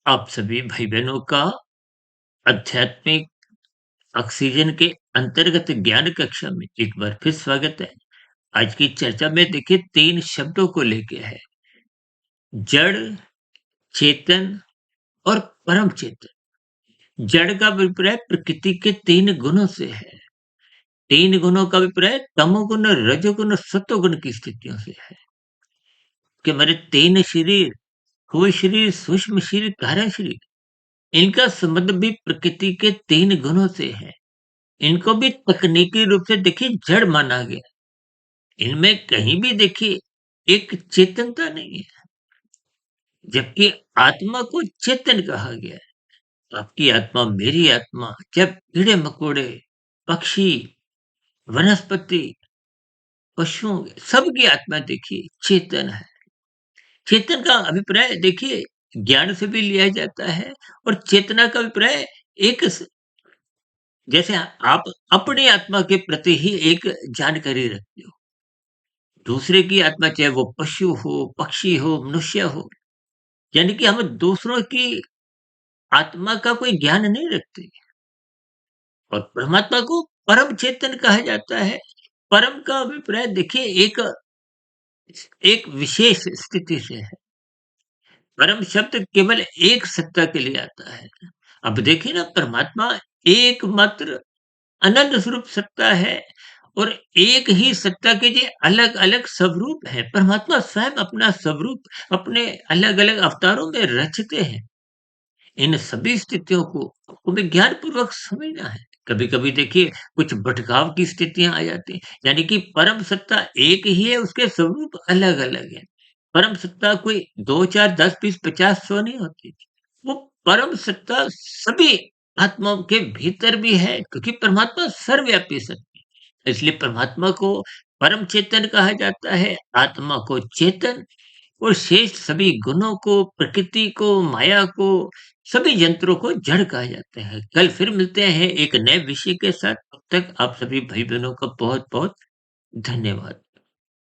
आप सभी भाई-बहनों का आध्यात्मिक ऑक्सीजन के अंतर्गत ज्ञान कक्षा में एक बार फिर स्वागत है। आज की चर्चा में देखिए 3 शब्दों को लेके है। जड़, चेतन और परम चेतन। जड़ का अभिप्राय प्रकृति के 3 गुणों से है। 3 गुणों का अभिप्राय तमोगुण, रजोगुण और सत्वगुण की स्थितियों से है कि हमारे 3 शरीर, स्थूल शरीर, सूक्ष्म शरीर, कारण शरीर, इनका संबंध भी प्रकृति के 3 गुणों से है। इनको भी तकनीकी रूप से देखिए जड़ माना गया। इनमें कहीं भी देखिए एक चेतनता नहीं है, जबकि आत्मा को चेतन कहा गया है। आपकी आत्मा, मेरी आत्मा, जब कीड़े-मकोड़े, पक्षी, वनस्पति, पशुओं सबकी आत्मा देखिए चेतन है। चेतन का अभिप्राय देखिए ज्ञान से भी लिया जाता है और चेतना का अभिप्राय एक जैसे आप अपनी आत्मा के प्रति ही एक जानकारी रखते हो। दूसरे की आत्मा चाहे वो पशु हो, पक्षी हो, मनुष्य हो, यानी कि हम दूसरों की आत्मा का कोई ज्ञान नहीं रखते और परमात्मा को परम चेतन कहा जाता है। परम का अभिप्राय देखिए एक एक विशेष स्थिति से है। परम शब्द केवल एक सत्ता के लिए आता है। अब देखिए ना परमात्मा एकमात्र अनंत स्वरूप सत्ता है और एक ही सत्ता के जो अलग-अलग स्वरूप हैं। परमात्मा स्वयं अपना स्वरूप अपने अलग-अलग अवतारों में रचते हैं। इन सभी स्थितियों को आपको विज्ञान पूर्वक समझना है। कभी-कभी देखिए कुछ भटकाव की स्थितियाँ आ जाती हैं, यानी कि परम सत्ता एक ही है, उसके स्वरूप अलग-अलग हैं। परम सत्ता कोई 2, 4, 10, 20, 50, 100 नहीं होती। वो परम सत्ता सभी आत्माओं के भीतर भी है, क्योंकि परमात्मा सर्वव्यापी सत्ता है। इसलिए परमात्मा को परम चेतन कहा जाता है, आत्मा को चेतन और शेष सभी गुणों को, प्रकृति को, माया को, सभी यंत्रों को जड़ कहा जाता है। कल फिर मिलते हैं एक नए विषय के साथ। तब तक आप सभी भाई-बहनों का बहुत-बहुत धन्यवाद।